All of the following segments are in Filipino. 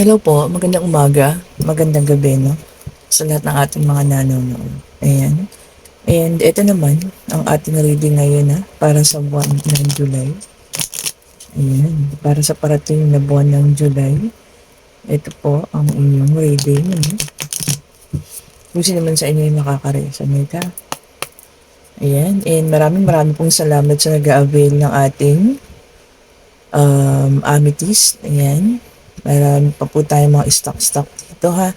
Hello po, magandang umaga, magandang gabi, no? Sa lahat ng ating mga nanonood. Ayan. And ito naman, ang ating reading ngayon para sa buwan ng July. Ayan, para sa parating na buwan ng July. Ito po ang inyong reading. Ano? Kung sino man sa inyo yung nakaka-resonate ha. Ayan, and maraming pong salamat sa nag-avail ng ating amethyst. Ayan. Marami pa po tayong mga stock dito ha.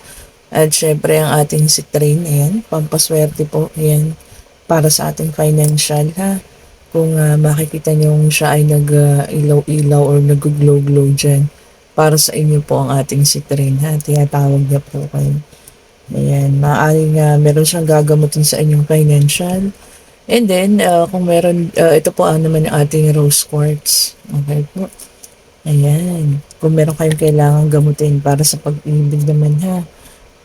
At syempre ang ating citrine, ayan, pampaswerte po, ayan, para sa ating financial ha. Kung makikita nyo siya ay nag-ilaw-ilaw or nag-glow-glow dyan, para sa inyo po ang ating citrine ha. Tinatawag niya po kayo. Ayan, maaaring meron siyang gagamutin sa inyong financial. And then, kung meron, ito po naman yung ating rose quartz. Okay po. Ayan. Kung meron kayong kailangan gamutin para sa pag-ibig naman ha.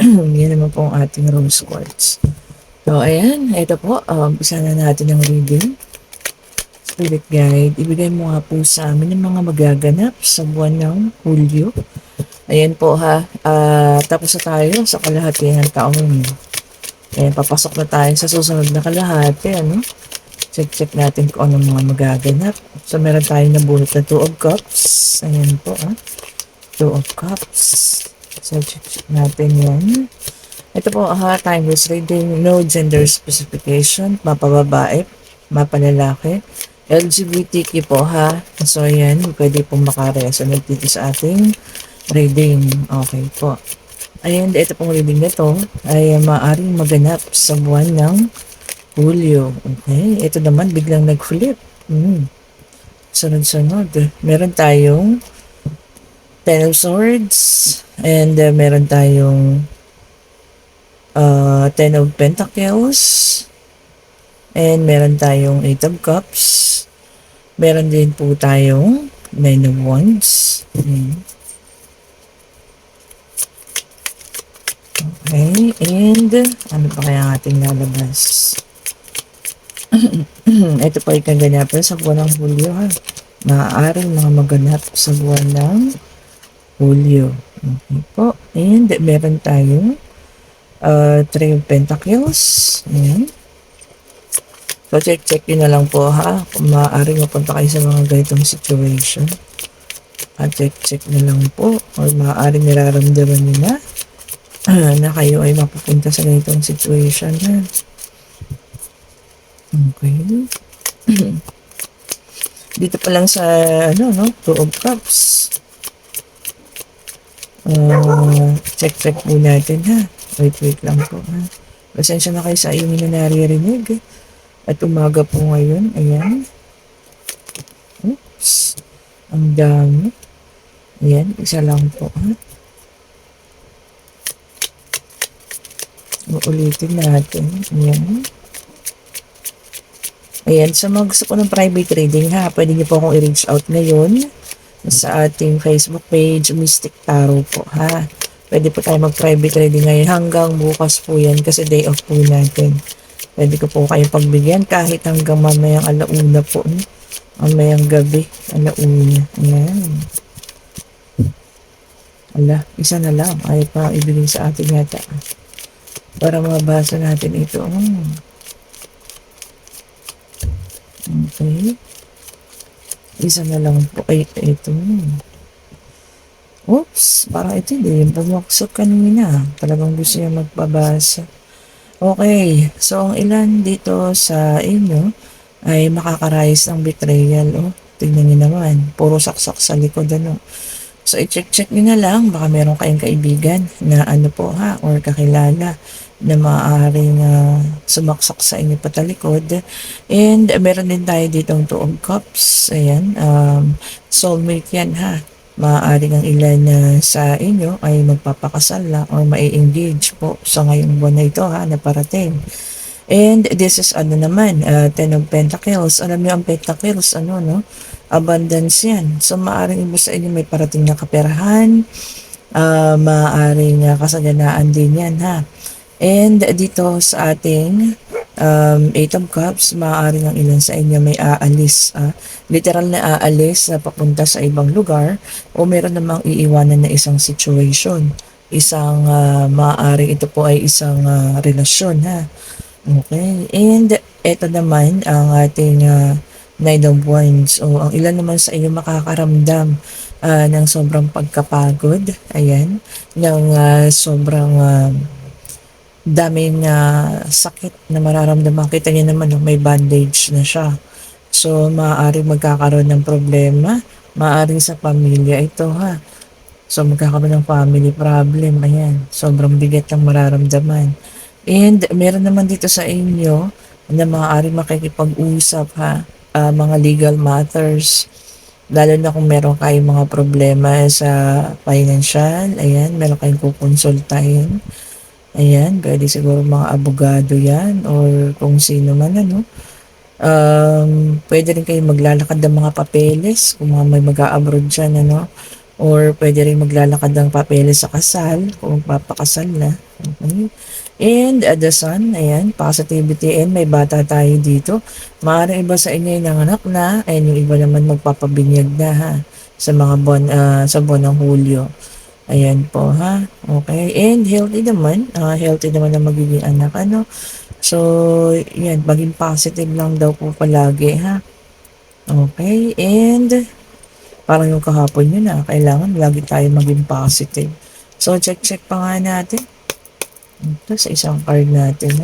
Yan naman po ang ating rose quartz. So, ayan. Ito po. Umpisa na natin ang reading. Spirit guide. Ibigay mo nga po sa amin yung mga magaganap sa buwan ng Hulyo. Ayan po ha. Tapos na tayo sa kalahati ng taon. Ayan, papasok na tayo sa susunod na kalahati. Ano? Check natin kung ano mga magaganap. So, meron tayong nabunot na 2 of Cups. Ayan po ha. 2 of Cups. So, check natin yan. Ito po, timeless reading, no gender specification, mapababae, mapalalaki, LGBTQ po ha. So, yan, pwede pong makaresonate dito sa ating reading. Okay po. Ayan, ito pong reading na to ay maaaring maganap sa buwan ng Hulyo. Okay, ito naman biglang nag-flip. Sunod-sunod. Meron tayong 10 of Swords and meron tayong 10 of Pentacles and meron tayong 8 of Cups. Meron din po tayong 9 of Wands. Okay, and ano pa kaya ang ating lalabas? Ito po ay kaganapan sa buwan ng Hulyo ha. Maaaring mga maganap sa buwan ng Hulyo. Okay po. And meron tayong 3 of Pentacles. Ayan. So check nyo na lang po ha. Kung maaaring mapunta kayo sa mga ganitong situation. At check na lang po. Or maaaring nararamdaman nyo na kayo ay mapupunta sa ganitong situation ha. Okay. Dito pa lang sa 2 of Cups. Check po natin ha. Wait lang po ha. Pasensya na kayo sa iyong naririnig. At umaga po ngayon. Ayan. Oops. Ang dami. Ayan. Isa lang po ha. Uulitin natin. Ayan. Ayan, so gusto ko ng private reading ha, pwede niyo po akong i-reach out ngayon sa ating Facebook page, Mystic Tarot po ha. Pwede po tayo mag-private reading ngayon hanggang bukas po yan kasi day off po natin. Pwede ko po kayong pagbigyan kahit hanggang mamayang alauna po. Mamayang gabi, alauna. Ayan. Ala, isa na lang. Ay pa ibigay sa atin yata. Para mabasa natin ito. Okay. Isa na lang po. Ay, ito. Oops. Parang ito hindi. Bumaksok kanina. Talagang gusto niya magpabasa. Okay. So, ang ilan dito sa inyo ay makakarais ng betrayal. Oh, tignan niyo naman. Puro saksak sa likod. Ano. So, i-check niyo na lang. Baka meron kayong kaibigan na ano po ha, or kakilala na maaaring sumaksak sa inyo patalikod. And meron din tayo ditong 2 of Cups. Ayan. Soulmate yan ha. Maaaring ang ilan sa inyo ay magpapakasal na or mai-engage po sa ngayong buwan na ito ha, na parating. And this is ano naman, 10 of Pentacles. Alam niyo ang Pentacles, abundance yan. So maaaring iba sa inyo may parating na kaperahan, maaaring kasaganaan din yan ha. And dito sa ating Eight of Cups, maaari ng ilan sa inyo may aalis, literal na aalis na papunta sa ibang lugar o meron namang iiwanan na isang situation. Isang maaari ito po ay isang relasyon ha. Okay. And eto naman ang ating Nine of Wands. O ang ilan naman sa inyo makakaramdam ng sobrang pagkapagod. Ayan. Ng sobrang daming sakit na mararamdaman. Kita niyo naman, no, may bandage na siya. So, maaaring magkakaroon ng problema. Maaaring sa pamilya ito, ha. So, magkakaroon ng family problem. Ayan. Sobrang bigat ang mararamdaman. And, meron naman dito sa inyo na maaaring makikipag-usap, ha. Mga legal matters. Lalo na kung meron kayong mga problema sa financial. Ayan. Meron kayong kukonsultahin. Ayan, pwede siguro mga abogado yan or kung sino man ano. Pwede rin kayo maglalakad ng mga papeles kung mga may mag-a-abroad dyan ano. Or pwede rin maglalakad ng papeles sa kasal kung papakasal na. Okay. And the sun, ayan, positivity and may bata tayo dito. Maaaring iba sa inyo yung nanganak na and yung iba naman magpapabinyag na ha sa mga buwan, sa buwan ng Hulyo. Ayan po ha. Okay. And healthy naman ang magiging anak ano. So, yan, maging positive lang daw po palagi ha. Okay. And parang yung kahapon yun kailangan lagi tayo maging positive. So, check pa nga natin. Ito sa isang card natin.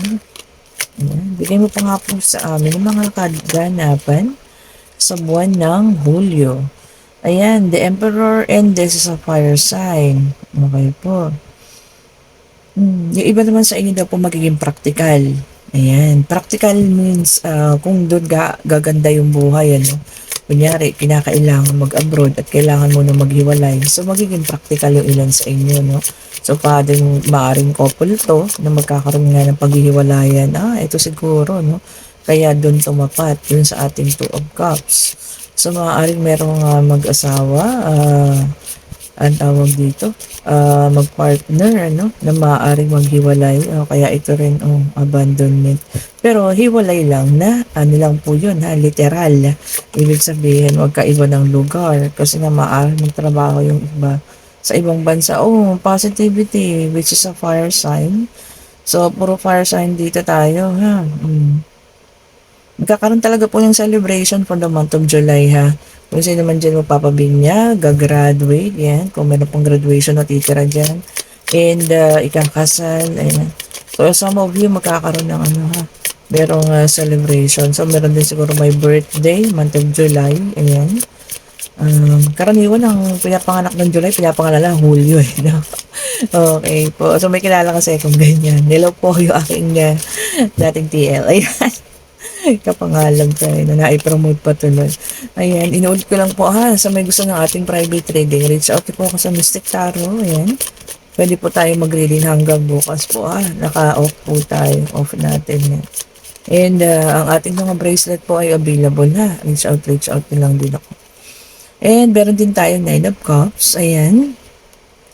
Ayan. Bigay mo pa nga po sa amin yung mga kaganapan sa buwan ng Hulyo. Ayan, the Emperor and this is a fire sign. Okay po. Yung iba naman sa inyo daw po magiging practical. Ayan, practical means kung doon gaganda yung buhay, ano. Kunyari, kinakailangan mag-abroad at kailangan mo na maghiwalay. So, magiging practical yung ilan sa inyo, no? So, maaring couple to na magkakaroon nga ng paghihiwalayan. Ito siguro, no? Kaya doon tumapat, dun sa ating Two of Cups. So, maaaring merong mag-asawa, ang tawag dito, mag-partner, ano, na maaaring maghiwalay, kaya ito rin, abandonment. Pero, hiwalay lang na, ano lang po yun, literal. Ibig sabihin, wag kaiba ng lugar, kasi nga maaaring magtrabaho yung iba sa ibang bansa. Positivity, which is a fire sign. So, puro fire sign dito tayo, ha. Magkakaroon talaga po ng celebration for the month of July ha. Kung sino man dyan magpapabinyag, gagraduate, yan. Kung meron pong graduation na titira dyan. And ikakasal, ayan. So some of you magkakaroon ng merong celebration. So meron din siguro may birthday, month of July, ayan. Karaniwan ang pinapanganak ng July, pinapangalala Hulyo eh. No? Okay po. So may kilala kasi kung ganyan. Hello po yung aking dating TL. Ayan. Kapangalan tayo na nai-promote pa tuloy. Ayan, inuulit ko lang po sa may gusto ng ating private trading. Reach out po ako sa Mystic Tarot. Ayan. Pwede po tayo mag-reading hanggang bukas po Naka-off po tayo. Off natin yan. And ang ating mga bracelet po ay available Reach out lang din ako. And meron din tayo 9 of Cups. Ayan.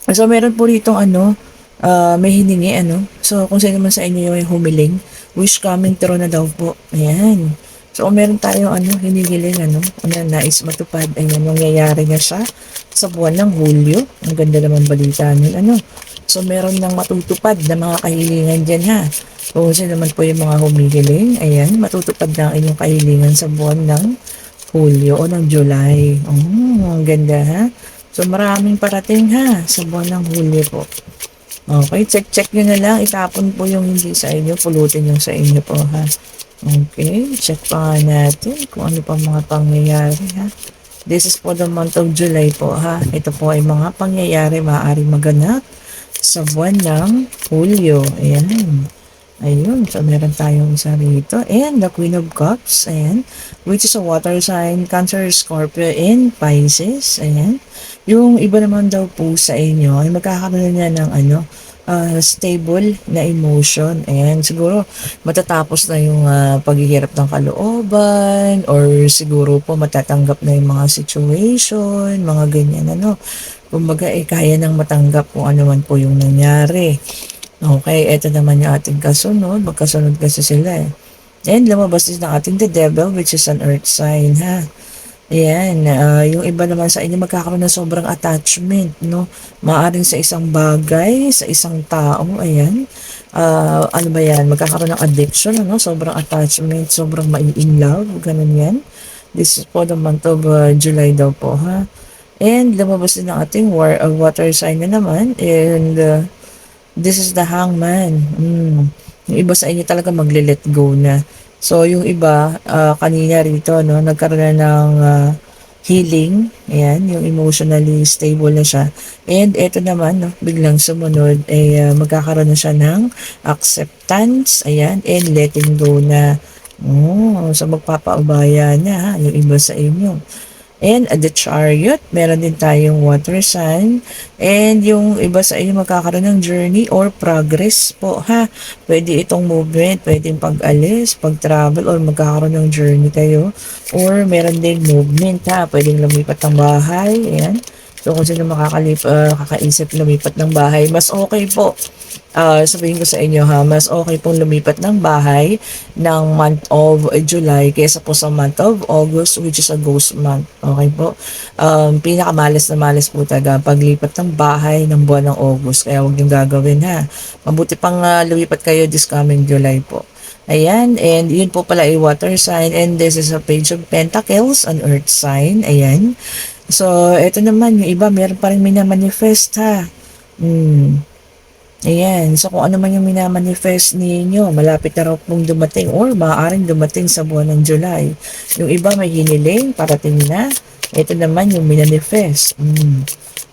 So meron po rito may hiningi So kung sino man sa inyo yung humiling, wish coming true na daw po. Ayan. So kung meron tayong hinihiling nais matupad, ayan, mangyayari na siya sa buwan ng Hulyo. Ang ganda naman balita nun, So meron nang matutupad na mga kahilingan dyan Kung sino naman po yung mga humihiling, ayan, matutupad na ang inyong kahilingan sa buwan ng Hulyo o ng July. Ang ganda So maraming parating sa buwan ng Hulyo po. Okay, check nyo na lang. Itapon po yung hindi sa inyo. Pulutin yung sa inyo po Okay, check pa natin kung ano pa mga pangyayari This is for the month of July po Ito po ay mga pangyayari maaaring maganap sa buwan ng Hulyo. Ayan. Ayun, so meron tayong isa rito. And the Queen of Cups, ayan, which is a water sign, Cancer, Scorpio, and Pisces. Ayan. Yung iba naman daw po sa inyo ay magkakaroon niya ng stable na emotion. Ayan, siguro matatapos na yung paghihirap ng kalooban or siguro po matatanggap na yung mga situation, mga ganyan Kumbaga kaya nang matanggap kung ano man po yung nangyari. Okay, eto naman yung ating kasunod. Magkasunod kasi sila And lumabas din ang ating the devil, which is an earth sign, ha. Ayan, yung iba naman sa inyo magkakaroon ng sobrang attachment, no? Maaaring sa isang bagay, sa isang tao, ayan. Ano ba yan? Magkakaroon ng addiction, ano? Sobrang attachment, sobrang in love, ganun yan. This is for the month of July daw po, ha? And lumabas din ang ating water sign na naman. And this is the hangman. Yung iba sa inyo talaga magle-let go na. So, yung iba, kanina rito, no, nagkaroon na ng healing. Ayan, yung emotionally stable na siya. And eto naman, no, biglang sumunod, ay magkakaroon na siya ng acceptance. Ayan, and letting go na. Oh, so magpapaubaya na, ha, yung iba sa inyo. And the chariot, meron din tayong water sign. And yung iba sa inyo magkakaroon ng journey or progress po, ha. Pwede itong movement, pwedeng pag-alis, pag-travel, or magkakaroon ng journey kayo. Or meron din movement, ha. Pwedeng lumipat ng bahay, ayan. So kung sino kakaisip lumipat ng bahay, mas okay po. Sabihin ko sa inyo, ha, mas okay pong lumipat ng bahay ng month of July kaysa po sa month of August, which is a ghost month. Okay po? Pinakamalas na malas po talaga paglipat ng bahay ng buwan ng August. Kaya huwag niyong gagawin, ha. Mabuti pang lumipat kayo this coming July po. Ayan, and yun po pala ay water sign, and this is a page of pentacles, an earth sign. Ayan. So, ito naman, yung iba, meron pa rin minamanifest, ha. Ayan, so kung ano man yung minamanifest ninyo, malapit na raw pong dumating or maaaring dumating sa buwan ng July. Yung iba may hiniling, parating na. Ito naman yung minanifest.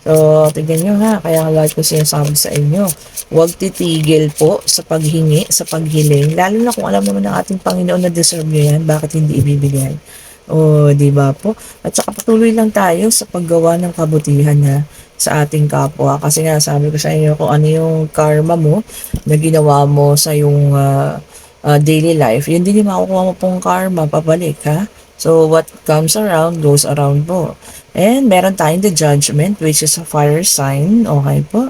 So, tignan nyo, ha, kaya lagi ko sinasabi sa inyo, huwag titigil po sa paghingi, sa paghiling, lalo na kung alam naman ng ating Panginoon na deserve nyo yan, bakit hindi ibibigay? O, di ba po? At saka patuloy lang tayo sa paggawa ng kabutihan na sa ating kapwa. Kasi nga, sabi ko sa inyo kung ano yung karma mo na ginawa mo sa yung daily life, yun din yung makukuha mo pong karma, pabalik, ha? So, what comes around, goes around po. And meron tayong the judgment, which is a fire sign. Okay po.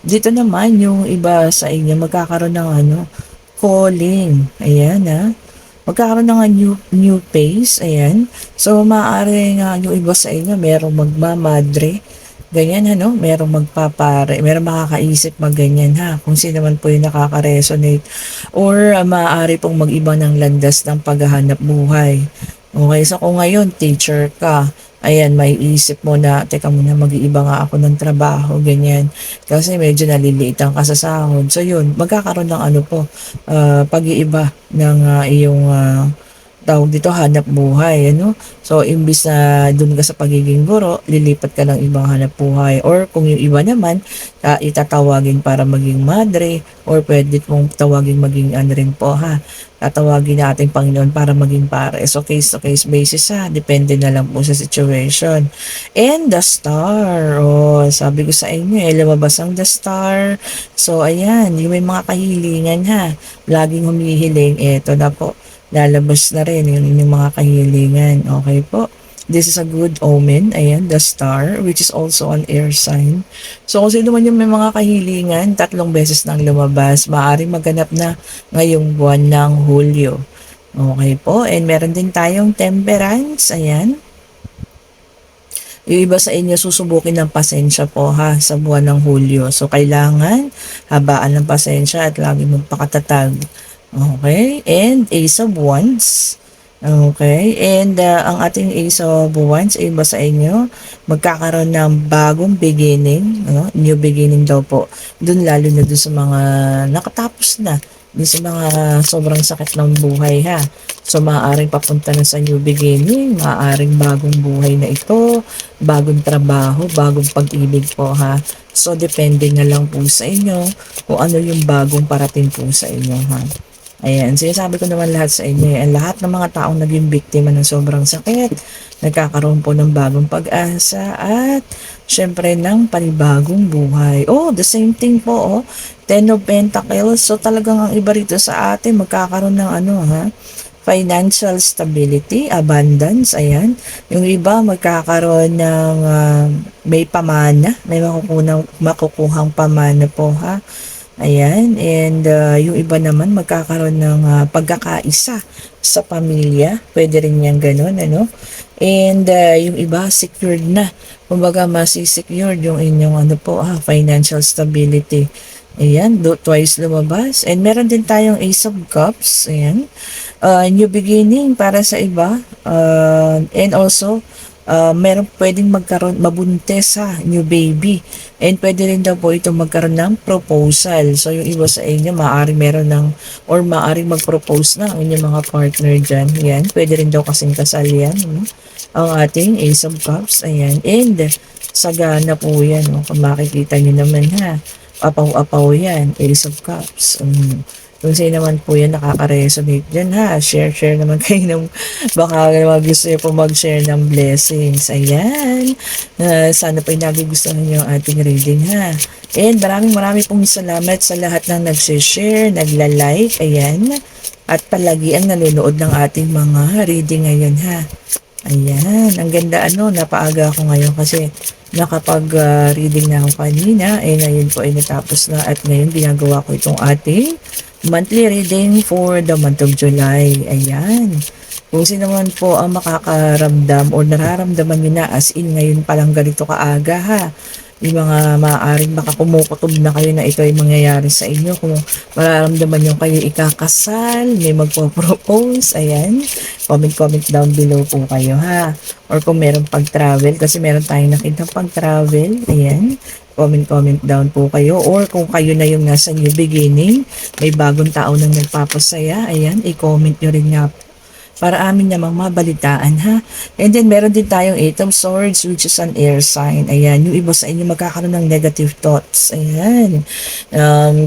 Dito naman, yung iba sa inyo, magkakaroon ng calling. Ayan, ha? Magkakaroon ng new phase, ayan. So, maaari nga yung iba sa inyo, merong magmamadre, ganyan, merong magpapare, merong makakaisip magganyan, ha, kung sino man po yung nakaka-resonate, or maaari pong mag-iba ng landas ng paghahanap buhay. Okay, so kung ngayon, teacher ka, ayan, may isip mo na, teka muna, mag-iiba nga ako ng trabaho, ganyan. Kasi medyo naliliitan ka sa sahod. So yun, magkakaroon ng pag-iiba ng iyong tawag dito, hanap buhay, So, imbis na dun ka sa pagiging guro, lilipat ka ng ibang hanap buhay. Or kung yung iba naman, itatawagin para maging madre, or pwede mong tawagin maging rin po, ha. Tatawagin natin Panginoon para maging pare. So, case-to-case basis, ha. Depende na lang po sa situation. And the star. Oh, sabi ko sa inyo, lumabas ang the star. So, ayan, yung may mga kahilingan, ha. Laging humihiling, eto na po. Lalabas na rin yung inyong mga kahilingan. Okay po. This is a good omen. Ayan, the star, which is also an air sign. So, kung sino man yung may mga kahilingan, 3 beses nang lumabas, maaaring maganap na ngayong buwan ng Hulyo. Okay po. And meron din tayong temperance. Ayan. Yung iba sa inyo susubukin ng pasensya po, ha, sa buwan ng Hulyo. So, kailangan habaan ng pasensya at lagi magpakatatag. Okay, and Ace of Wands. Okay, and ang ating Ace of Wands, iba sa inyo, magkakaroon ng bagong beginning, new beginning daw po. Doon lalo na doon sa mga nakatapos na, doon sa mga sobrang sakit ng buhay, ha. So, maaaring papunta na sa new beginning, maaaring bagong buhay na ito, bagong trabaho, bagong pag-ibig po, ha. So, depende na lang po sa inyo kung ano yung bagong parating po sa inyo, ha. Ayan, sinasabi ko naman lahat sa inyo, ang lahat ng mga taong naging biktima ng sobrang sakit, nagkakaroon po ng bagong pag-asa at syempre ng panibagong buhay. Oh, the same thing po, 10 of Pentacles. So talagang ang iba rito sa atin, magkakaroon ng financial stability, abundance, ayan. Yung iba magkakaroon ng may pamana, may makukuhang pamana po, ha. Ayan, and yung iba naman magkakaroon ng pagkakaisa sa pamilya. Pwede rin yan ganun, ano? And yung iba secured na. Kumbaga, masisecured yung inyong ano po, financial stability. Ayan, twice lumabas. And meron din tayong Ace of Cups. Ayan. New beginning para sa iba. And also, meron pwedeng magkaroon, mabuntis new baby. And pwede rin daw po ito magkaroon ng proposal. So, yung iba sa inyo, maaaring meron ng, or maaaring mag-propose na ang inyong mga partner dyan. Yan, pwede rin daw kasing kasal yan. No? Ang ating Ace of Cups, ayan. And, sagana po yan. No? Kung makikita nyo naman apaw-apaw yan, Ace of Cups. Kung sino naman po yan nakaka-resonate dyan share naman kayo ng baka naman gusto nyo po mag-share ng blessings. Ayan. Sana po nagugustuhan nyo ang ating reading And maraming pong salamat sa lahat ng nag-share, nagla-like, ayan. At palagi ang nanonood ng ating mga reading ngayon Ayan, ang ganda napaaga ako ngayon kasi nakapag-reading na ako kanina. Ngayon po ay natapos na at ngayon ginagawa ko itong ating monthly reading for the month of July. Ayan. Kung sino man po ang makakaramdam o nararamdaman nyo na as in ngayon palang ganito kaaga yung mga maaaring baka kumukutob na kayo na ito ay mangyayari sa inyo. Kung mararamdaman nyo kayo ikakasal, may magpo-propose, ayan. Comment down below po kayo Or kung meron pag-travel, kasi meron tayong nakita pag-travel, ayan. Comment down po kayo. Or kung kayo na yung nasa new beginning, may bagong tao nang nagpapasaya, ayan, i-comment nyo rin nga para amin namang mabalitaan And then meron din tayong Eight of Swords which is an air sign. Ayan, yung iba sa inyo magkakaroon ng negative thoughts. Ayan.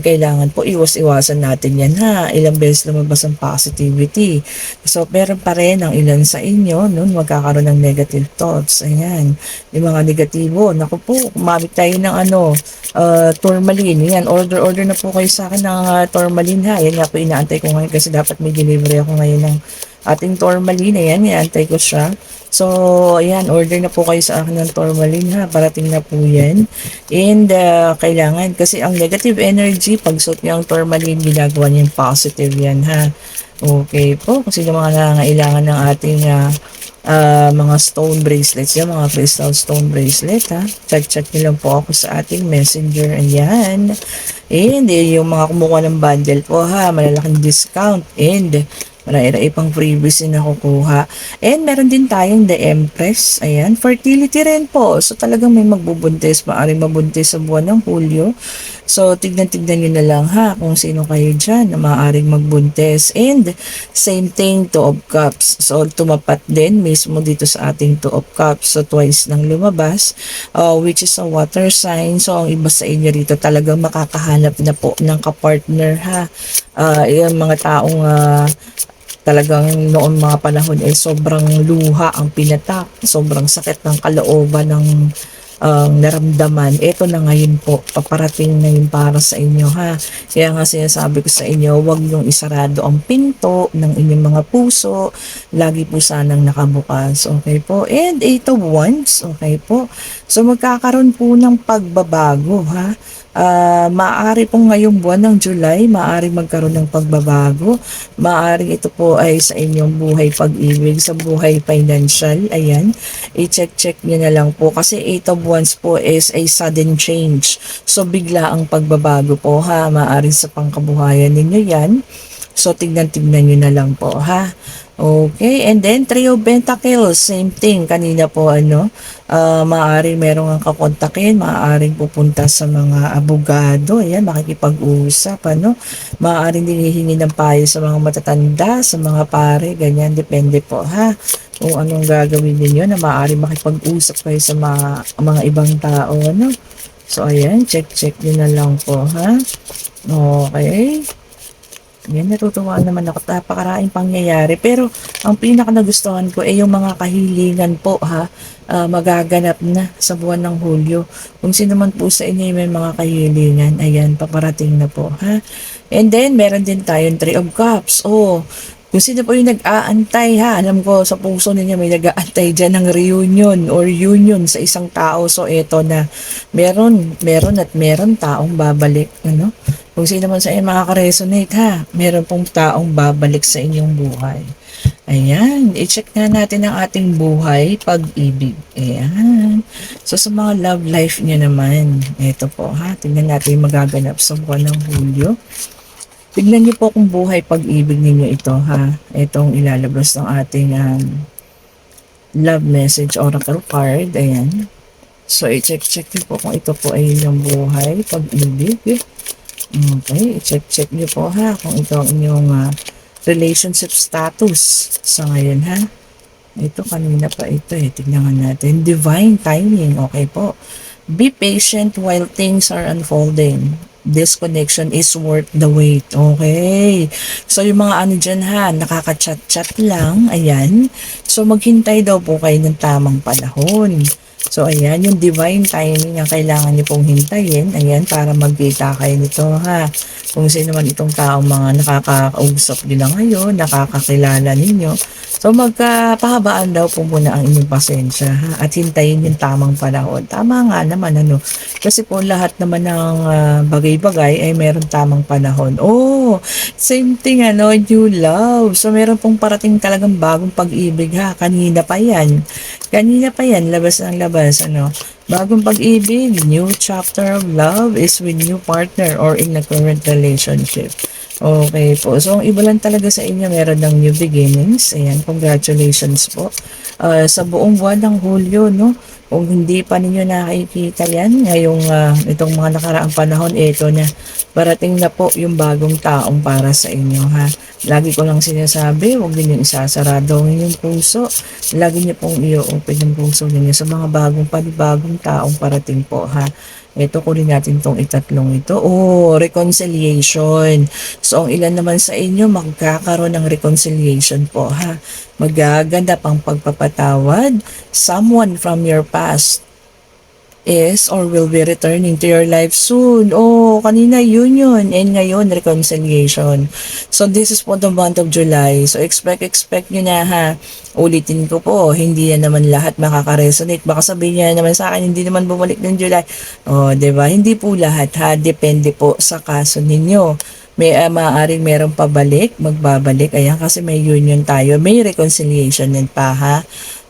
Kailangan po iwas-iwasan natin yan Ilang beses lumabas ang positivity. So meron pa rin ang ilan sa inyo nun magkakaroon ng negative thoughts. Ayan. Yung mga negatibo. Naku po, kumamit tayo ng tourmaline. Yan, order na po kayo sa akin ng tourmaline Yan nga po inaantay ko ngayon kasi dapat may delivery ako ngayon ng ating tourmaline. Ayan, inaantay ko siya. So, ayan, order na po kayo sa akin ng tourmaline parating na po yan. And, kailangan, kasi ang negative energy, pag suot niyo ang tourmaline, ginagawa niyo yung positive yan Okay po, kasi yung mga nangangailangan ng ating mga stone bracelets yan, mga crystal stone bracelet Chat nyo lang po ako sa ating messenger. Ayan. And, yung mga kumukuha ng bundle po malalaking discount. And, marami pang freebies na nakukuha. And meron din tayong The Empress. Ayan, fertility rin po. So talagang may magbubuntis, maaaring mabuntis sa buwan ng Hulyo. So tignan nyo na lang kung sino kayo dyan na maaaring magbuntis. And same thing, Two of Cups. So tumapat din mismo dito sa ating Two of Cups. So twice nang lumabas, which is a water sign. So ang iba sa inyo rito talagang makakahanap na po ng kapartner yung mga taong talagang noon mga panahon sobrang luha ang pinatak, sobrang sakit ng kalooban ng naramdaman. Ito na ngayon po, paparating na yun para sa inyo Kaya nga sinasabi ko sa inyo, huwag niyong isarado ang pinto ng inyong mga puso. Lagi po sanang nakabukas. Okay po? And 8 of Wands. Okay po? So magkakaroon po ng pagbabago maaari pong ngayong buwan ng July, maaari magkaroon ng pagbabago. Maaari ito po ay sa inyong buhay pag-ibig, sa buhay financial. Ayan, i-check nyo na lang po. Kasi 8 of Wands po is a sudden change. So, bigla ang pagbabago po maaari sa pangkabuhayan ninyo yan. So, tignan nyo na lang po Okay, and then 3 of Pentacles, same thing. Kanina po maaari merong ang kakontakin, maaaring pupunta sa mga abogado, ayan, makikipag-usap, maaaring dinihingi ng payo sa mga matatanda, sa mga pare, ganyan, depende po kung anong gagawin niyo na maaaring makipag-usap kayo sa mga ibang tao, So, ayan, check nyo na lang po, Okay. Yan, natutuwa naman ako. Napakaraing pangyayari. Pero, ang pinaka nagustuhan ko ay yung mga kahilingan po magaganap na sa buwan ng Hulyo. Kung sino man po sa inyo may mga kahilingan, ayan, paparating na po And then, meron din tayong 3 of Cups. Kung sino po yung nag-aantay alam ko sa puso ninyo may nag-aantay dyan ng reunion or union sa isang tao. So, eto na, meron taong babalik, Kung sino man sa inyo makaka-resonate ha, meron pong taong babalik sa inyong buhay. Ayan, i-check nga natin ang ating buhay, pag-ibig. Ayan. So, sa mga love life niyo naman, ito po ha, tingnan natin yung magaganap sa buwan ng Hulyo. Tignan niyo po kung buhay pag-ibig ninyo ito ha. Itong ilalabas ng ating love message oracle card. Ayan. So, i-check niyo po kung ito po ay inyong buhay pag-ibig. Okay, i-check niyo po ha kung ito ang inyong relationship status sa ngayon ha. Ito kanina pa ito tignan natin. Divine timing, okay po. Be patient while things are unfolding. This connection is worth the wait. Okay. So, yung mga ano dyan ha, nakaka-chat-chat lang. Ayan. So, maghintay daw po kayo ng tamang panahon. So, ayan, yung divine timing ang kailangan niyo pong hintayin. Ayan, para magkita kayo nito ha. Kung sino man itong taong mga nakakausap nila ngayon, nakakakilala ninyo. So, magkapahabaan daw po muna ang inyong pasensya ha. At hintayin yung tamang panahon. Tama nga naman, ano. Kasi po lahat naman ng bagay-bagay ay meron tamang panahon. Oh, same thing, ano, new love. So, meron pong parating talagang bagong pag-ibig ha. Kanina pa yan, labas ng labas, ano. Bagong pag-ibig, new chapter of love is with new partner or in a current relationship. Okay po. So, ang iba lang talaga sa inyo, meron ng new beginnings. Ayan, congratulations po. Sa buong buwan ng Hulyo, no? Kung hindi pa ninyo nakikita yan, ngayong itong mga nakaraang panahon, ito na. Parating na po yung bagong taong para sa inyo, ha? Lagi ko lang sinasabi, huwag ninyong isasarado ang inyong puso. Lagi niyo pong i-open yung puso ninyo sa mga panibagong taong parating po, ha? Ito, kunin natin tong itatlong ito. Oh, reconciliation. So, ang ilan naman sa inyo, magkakaroon ng reconciliation po, ha? Magaganda pang pagpapatawad. Someone from your past is or will be returning to your life soon. Oh, kanina yun. And ngayon, reconciliation. So, this is for the month of July. So, expect nyo na ha. Ulitin ko po, hindi na naman lahat makaka-resonate. Baka sabihin niya naman sa akin, hindi naman bumalik ng July. Oh, diba? Hindi po lahat ha. Depende po sa kaso ninyo. May maaaring merong pabalik, magbabalik. Ayan, kasi may union tayo. May reconciliation din pa ha.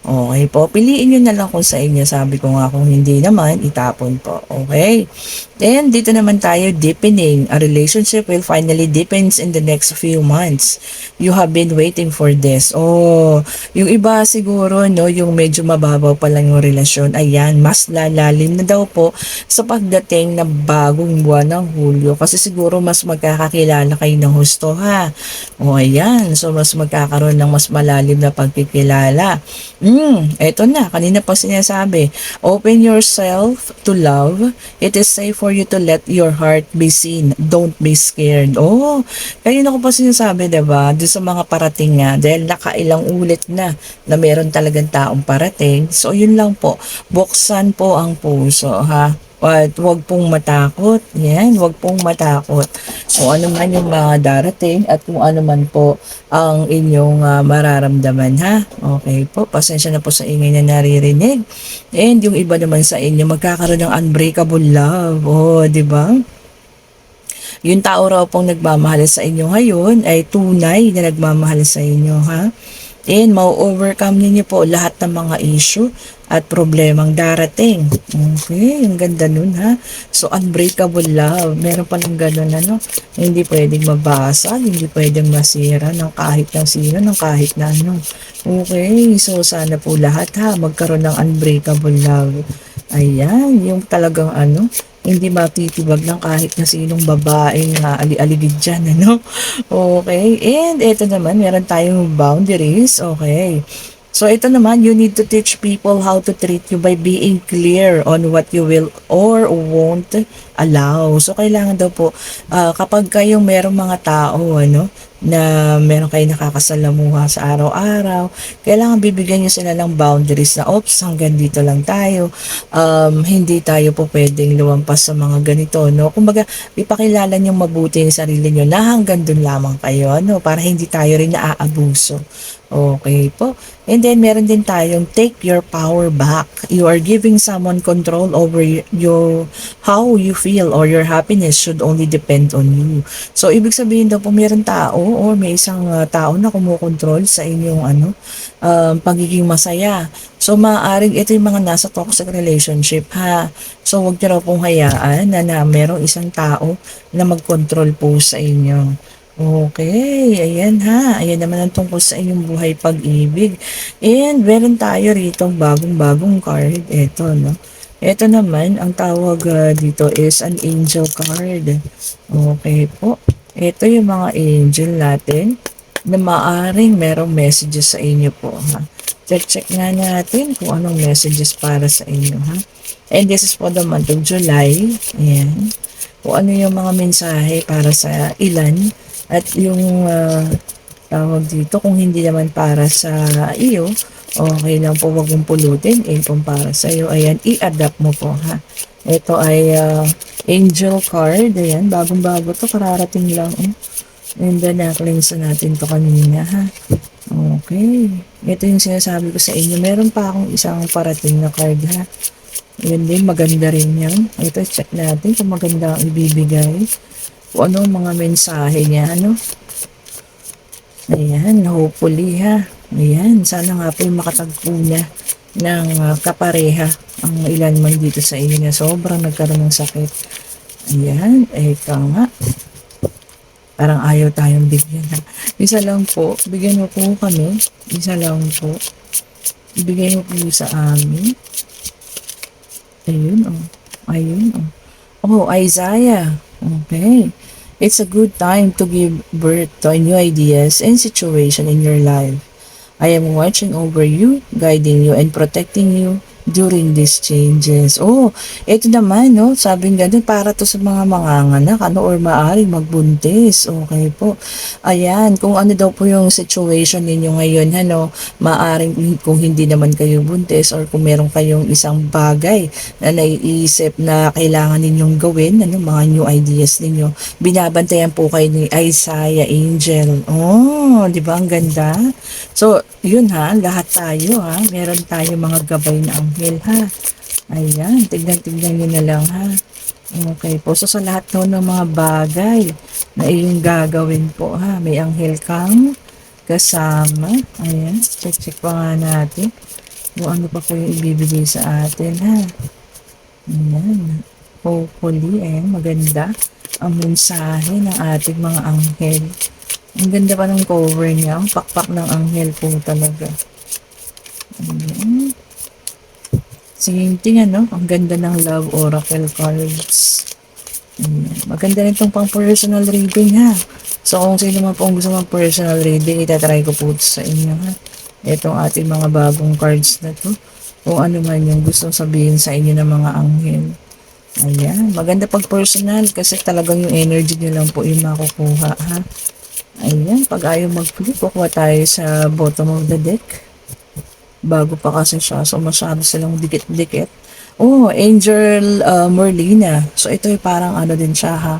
Okay po, piliin nyo na lang kung sa inyo. Sabi ko nga kung hindi naman, itapon po. Okay? And dito naman tayo, deepening. A relationship will finally deepens in the next few months. You have been waiting for this. Oh, yung iba siguro, no, yung medyo mababaw pa lang yung relasyon. Ayan, mas lalalim na daw po sa pagdating na bagong buwan ng Hulyo. Kasi siguro mas magkakakilala kayo ng husto, ha? O, ayan. So, mas magkakaroon ng mas malalim na pagkikilala. Eto na, kanina pa sinasabi, open yourself to love. It is safe for you to let your heart be seen. Don't be scared. Oh, kanina ko pa sinasabi, diba? Doon sa mga parating nga, dahil nakailang ulit na meron talagang taong parating. So, yun lang po. Buksan po ang puso, ha? At huwag pong matakot. Yan, huwag pong matakot. Kung ano man yung mga darating at kung ano man po ang inyong mararamdaman, ha? Okay po, pasensya na po sa ingay na naririnig. And yung iba naman sa inyo, magkakaroon ng unbreakable love. Oh, di ba? Yung tao raw pong nagmamahal sa inyo ngayon ay tunay na nagmamahal sa inyo, ha? And mau-overcome ninyo po lahat ng mga issue at problemang darating. Okay, ang ganda nun ha. So, unbreakable love. Meron palang ganun ano. Hindi pwedeng mabasag, hindi pwedeng masira ng kahit ng sino, ng kahit na ano. Okay, so sana po lahat ha, magkaroon ng unbreakable love. Ayan, yung talagang ano, hindi matitibag ng kahit na sinong babaeng ali-aligid dyan, ano? Okay, and ito naman, meron tayong boundaries, okay. So, ito naman, you need to teach people how to treat you by being clear on what you will or won't allow. So, kailangan daw po, kapag kayong merong mga tao, ano, na meron kayo nakakasalamuha sa araw-araw, kailangan bibigyan nyo sila ng boundaries na, oops, hanggang dito lang tayo. Hindi tayo po pwedeng lumampas sa mga ganito, no? Kumbaga, ipakilala nyo mabuti yung sarili nyo na hanggang dun lamang kayo, no? Para hindi tayo rin naaabuso. Okay po. And then meron din tayong take your power back. You are giving someone control over your how you feel or your happiness should only depend on you. So ibig sabihin daw po meron tao or may isang tao na kumukontrol sa inyong pagiging masaya. So maaaring ito yung mga nasa toxic relationship ha. So wag niyo raw pong hayaan na merong isang tao na mag-control po sa inyo. Okay, ayan ha. Ayan naman ang tungkol sa inyong buhay pag-ibig. And meron tayo rito bagong-bagong card. Ito, no? Ito naman, ang tawag dito is an angel card. Okay po. Ito yung mga angel natin na maaring merong messages sa inyo po, ha? Check nga natin kung anong messages para sa inyo, ha? And this is for the month of July. Ayan. Kung ano yung mga mensahe para sa ilan at yung tawag dito, kung hindi naman para sa iyo, okay lang po, wag mong pulutin. Kung para sa iyo, ayan, i-adapt mo po ha. Ito ay angel card. Ayan, bagong-bago to, kararating lang. And then, na-cleanse natin to kanina ha. Okay. Ito yung sinasabi ko sa inyo. Meron pa akong isang parating na card ha. Yun din, maganda rin yan. Ito, check natin kung maganda ang ibibigay. Kung ano mga mensahe niya, ano? Ayan, hopefully ha. Ayan, sana nga po yung makatagpo niya ng kapareha ang ilan man dito sa inyo na sobrang nagkaroon ng sakit. Ayan, eka nga. Parang ayaw tayong bigyan ha. Isa lang po, bigyan mo po kami. Isa lang po. Ibigay mo po sa amin. Ayun, oh. Ayun, oh. Oh, Isaiah. Okay. It's a good time to give birth to new ideas and situation in your life. I am watching over you, guiding you, and protecting you during these changes. Oh, ito naman, no? Sabi nga dun, para to sa mga manganganak, or maaaring magbuntis. Okay po. Ayan, kung ano daw po yung situation ninyo ngayon, maaaring kung hindi naman kayo buntis or kung meron kayong isang bagay na naiisip na kailangan ninyong gawin, mga new ideas ninyo, binabantayan po kayo ni Isaiah Angel. Oh, di ba? Ang ganda. So, yun ha, lahat tayo ha, meron tayo mga gabay na anghel ha. Ayan, tignan-tignan nyo na lang ha. Okay po, so sa lahat no, ng mga bagay na iyong gagawin po ha, may anghel kang kasama. Ayan, check pa nga natin kung ano pa po yung ibibigay sa atin ha. Ayan, hopefully, maganda ang mensahe ng ating mga anghel. Ang ganda pa ng cover niya. Ang pakpak ng anghel po talaga. Ayan. Same thing, Ang ganda ng love oracle cards. Ayan. Maganda rin itong pang personal reading, ha? So, kung sino man po ang gusto mag personal reading, itatry ko po sa inyo, ha? Itong ating mga bagong cards na to. Kung ano man yung gustong sabihin sa inyo ng mga anghel. Ayan. Maganda pag personal kasi talagang yung energy nyo lang po yung makukuha, ha? Ayan, pag ayaw mag-flip, kukuha tayo sa bottom of the deck. Bago pa kasi siya, so masyado silang dikit-dikit. Oh, Angel Merlina. So ito ay parang din siya ha,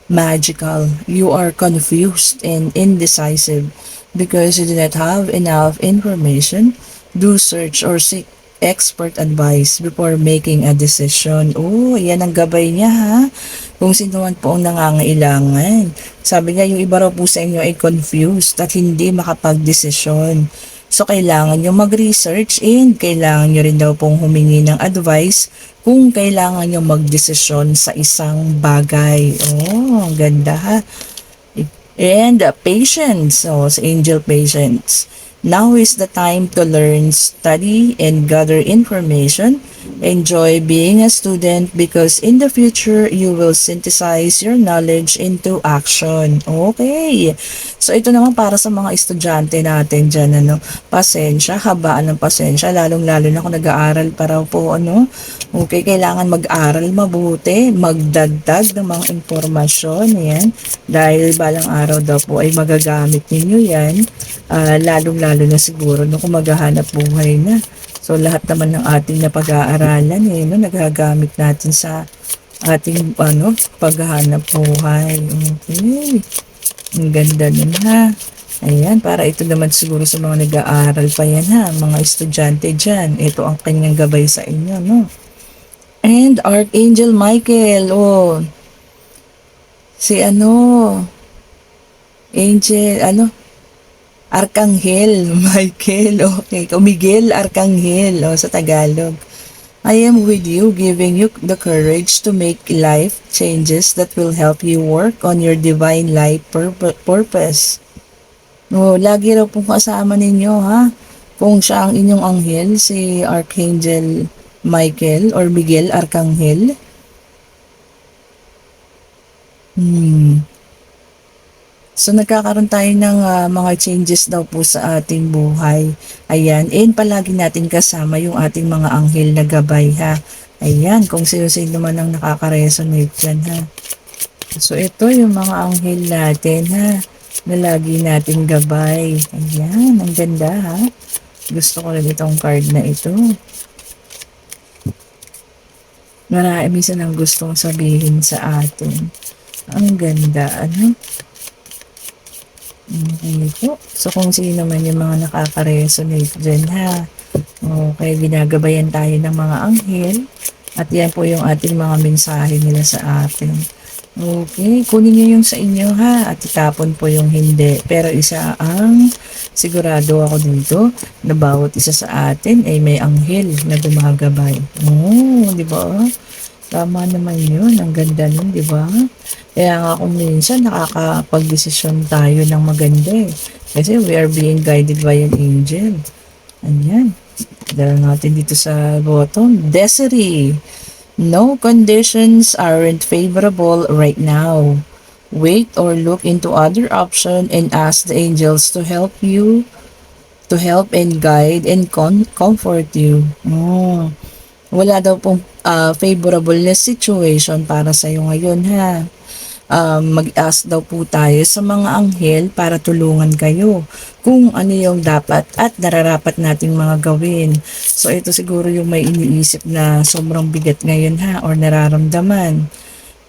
magical. You are confused and indecisive because you do not have enough information. Do search or seek expert advice before making a decision. Oh, yan ang gabay niya ha. Kung sino man po ang nangangailangan. Sabi niya, yung iba raw po sa inyo ay confused at hindi makapag-desisyon. So, kailangan nyo mag-research and kailangan nyo rin daw pong humingi ng advice kung kailangan nyo mag-desisyon sa isang bagay. Oh, ang ganda ha. And patience. So, sa angel patience. Now is the time to learn, study, and gather information. Enjoy being a student because in the future, you will synthesize your knowledge into action. Okay. So, ito naman para sa mga estudyante natin dyan, pasensya, habaan ng pasensya, lalong-lalo na kung nag-aaral pa raw po, Okay, kailangan mag-aral mabuti, magdagdag ng mga impormasyon, yan. Dahil balang araw daw po ay magagamit ninyo yan, lalong-lalo na siguro kung maghahanap buhay na. So, lahat naman ng ating napag-aaralan, nagagamit natin sa ating, paghahanap buhay. Okay. Ang ganda nun, ha. Ayan, para ito naman siguro sa mga nag-aaral pa yan ha, mga estudyante dyan. Ito ang kanyang gabay sa inyo, no? And Archangel Michael, oh, si Arkanghel Michael, okay. O Miguel Arkanghel, sa Tagalog. I am with you, giving you the courage to make life changes that will help you work on your divine life purpose. No, lagi raw pong kasama ninyo ha. Kung siya ang inyong anghel, si Archangel Michael or Miguel Arcangel. So nagkakaroon tayo ng mga changes daw po sa ating buhay. Ayan, and palagi natin kasama yung ating mga anghel na gabay ha. Ayan, kung sino-sino man ang nakaka-resonate dyan ha. So ito yung mga anghel natin ha, na lagi natin gabay. Ayan, ang ganda ha. Gusto ko rin itong card na ito. Marami minsan ang gustong sabihin sa atin. Ang ganda, ano? Okay po. So kung sino man yung mga nakaka-resonate dyan ha. Okay, ginagabayan tayo ng mga anghel. At yan po yung ating mga mensahe nila sa atin. Okay, kunin nyo yung sa inyo ha. At itapon po yung hindi. Pero isa ang sigurado ako dito na bawat isa sa atin ay may anghel na gumagabay. Oh, di ba? Tama naman yun. Ang ganda nun, di ba? Kaya nga kung minsan nakakapag-desisyon tayo ng maganda eh. Kasi we are being guided by an angel. Ayan. Dala natin dito sa bottom. Desiree. No conditions aren't favorable right now. Wait or look into other option and ask the angels to help you, to help and guide and comfort you. Wala daw pong favorable na situation para sa iyo ngayon ha. Mag-ask daw po tayo sa mga anghel para tulungan kayo kung ano yung dapat at nararapat nating mga gawin. So ito siguro yung may iniisip na sobrang bigat ngayon ha, or nararamdaman.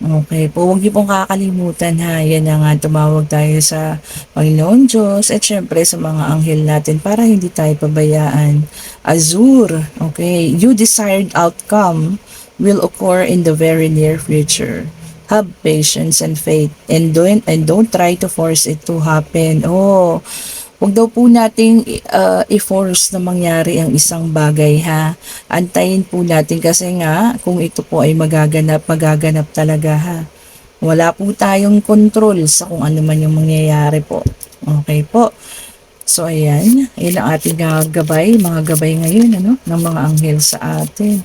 Okay po, huwag niyo pong kakalimutan ha, yan na nga, tumawag tayo sa Panginoon Diyos at syempre sa mga anghel natin para hindi tayo pabayaan. Azure, okay, you desired outcome will occur in the very near future. Have patience and faith and don't try to force it to happen. Oh, huwag daw po nating i-force na mangyari ang isang bagay ha. Antayin po natin kasi nga kung ito po ay magaganap talaga ha. Wala po tayong control sa kung ano man yung mangyayari po. Okay po. So ayan, yun ang ating gabay, mga gabay ngayon ng mga anghel sa atin.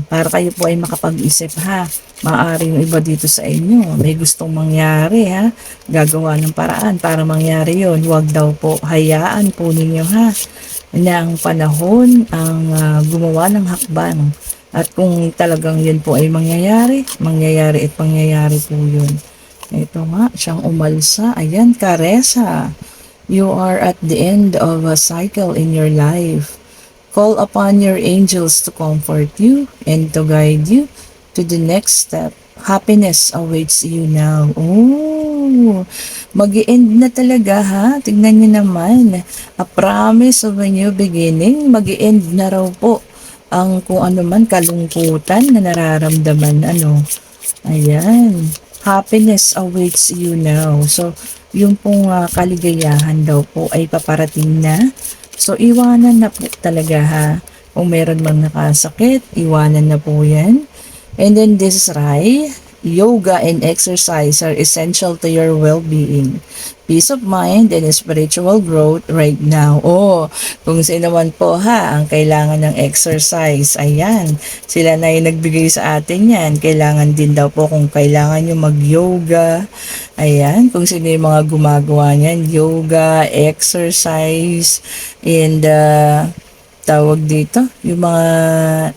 Para kayo po ay makapag-isip ha. Maaari yung iba dito sa inyo, may gustong mangyari ha. Gagawa ng paraan para mangyari yon. Huwag daw po, hayaan po ninyo ha. Na ang panahon ang gumawa ng hakbang. At kung talagang yun po ay mangyayari at mangyayari po yun. Ito nga, siyang umalsa. Ayan, Caressa. You are at the end of a cycle in your life. Call upon your angels to comfort you and to guide you to the next step. Happiness awaits you now. Oh, mag-i-end na talaga ha. Tignan niyo naman. A promise of a new beginning. Mag-i-end na raw po ang kung ano man kalungkutan na nararamdaman. Ayan. Happiness awaits you now. So, yung pong kaligayahan daw po ay paparating na. So, iwanan na po talaga ha. Kung meron mang nakasakit, iwanan na po yan. And then this is Rai. Yoga and exercise are essential to your well-being, peace of mind, and spiritual growth right now. Oh, kung sino man po ha, ang kailangan ng exercise, ayan, sila na yung nagbigay sa atin yan. Kailangan din daw po kung kailangan nyo mag-yoga. Ayan, kung sino yung mga gumagawa niyan, yoga, exercise, and tawag dito, yung mga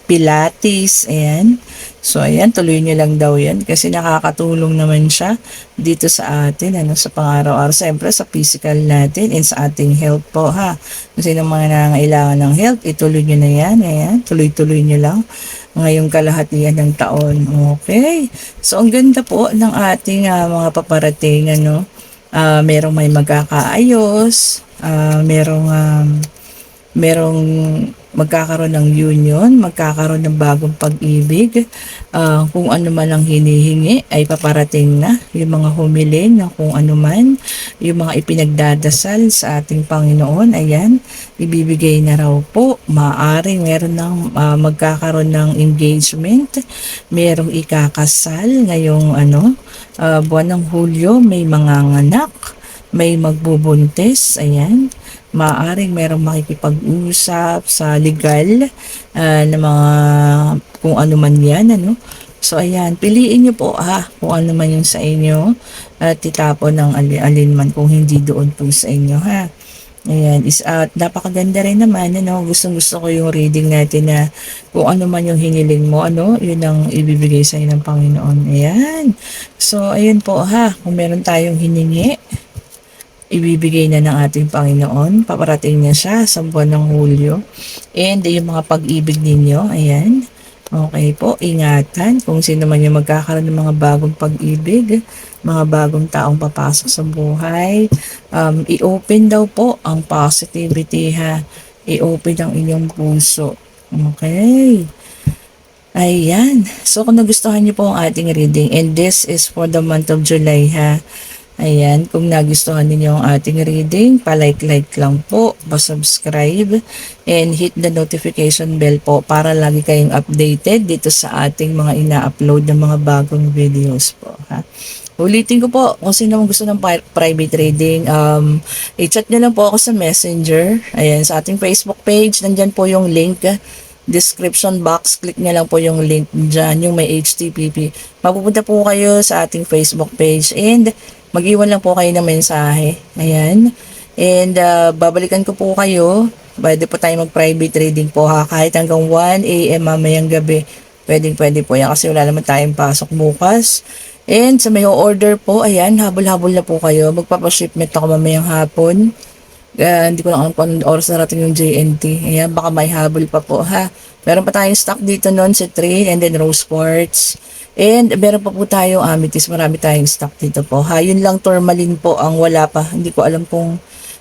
pilates, ayan. So, ayan, tuloy nyo lang daw yan kasi nakakatulong naman siya dito sa atin, sa pang-araw-araw. Siyempre, sa physical natin and sa ating health po, ha. Kasi ng mga nangangailangan ng health, ituloy nyo na yan, ayan. Tuloy-tuloy nyo lang ngayong kalahatian ng taon. Okay. So, ang ganda po ng ating mga paparating, merong may magkakaayos, merong magkakaroon ng union, magkakaroon ng bagong pag-ibig, kung ano man ang hinihingi ay paparating na, yung mga humiling na kung ano man, yung mga ipinagdadasal sa ating Panginoon, ayan, ibibigay na raw po, maaring meron ng magkakaroon ng engagement, merong ikakasal ngayong buwan ng Hulyo, may mga anak, may magbubuntis, ayan, maaring merong makikipag-usap sa legal na mga kung ano man yan, So, ayan, piliin nyo po kung ano man yung sa inyo at itapon ng alin man kung hindi doon po sa inyo, ha. Ayan, napakaganda rin naman, gustong-gusto ko yung reading natin na kung ano man yung hiniling mo, yun ang ibibigay sa ng Panginoon. Ayan. So, ayun po, kung meron tayong hiningi, ibibigay na ng ating Panginoon. Paparating niya siya sa buwan ng Hulyo. And yung mga pag-ibig ninyo, ayan. Okay po, ingatan kung sino man yung magkakaroon ng mga bagong pag-ibig, mga bagong taong papasok sa buhay. I-open daw po ang positivity, I-open ang inyong puso. Okay. Ayan. So, kung nagustuhan niyo po ang ating reading, and this is for the month of July, Ayan, kung nagustuhan niyo ang ating reading, pa-like lang po, pa-subscribe, and hit the notification bell po para lagi kayong updated dito sa ating mga ina-upload ng mga bagong videos po, Ulitin ko po, kung sino gusto ng private reading, i-chat nyo lang po ako sa Messenger. Ayan, sa ating Facebook page, nandyan po yung link, description box, click nyo lang po yung link dyan, yung may HTTP. Mapupunta po kayo sa ating Facebook page and mag-iwan lang po kayo ng mensahe. Ayan. And babalikan ko po kayo. Pwede po tayo mag-private reading po, kahit hanggang 1 a.m. mamayang gabi. Pwede po yan kasi wala naman tayong pasok bukas. And sa may order po, ayan, habol-habol na po kayo. Magpapashipment ako mamayang hapon. Hindi ko lang alam kung anong oras narating yung JNT. Ayan, baka may habol pa po, Meron pa tayong stock dito noon, Citrine and then rose quartz. And meron pa po tayong amethyst. Marami tayong stock dito po, Yun lang, tourmaline po ang wala pa. Hindi ko alam kung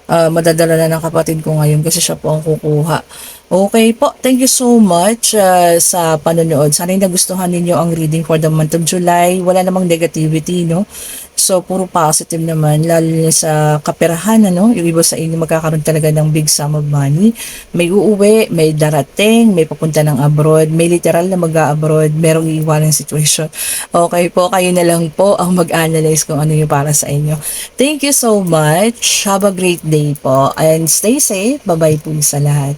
madadala na ng kapatid ko ngayon kasi siya po ang kukuha. Okay po, thank you so much sa panonood. Sana nagustuhan ninyo ang reading for the month of July. Wala namang negativity, So, puro positive naman, lalo na sa kaperahan, Yung iba sa inyo magkakaroon talaga ng big sum of money. May uuwi, may darating, may papunta ng abroad, may literal na mag-abroad, merong iiwanang situation. Okay po, kayo na lang po ang mag-analyze kung ano yung para sa inyo. Thank you so much. Have a great day po and stay safe. Bye-bye po sa lahat.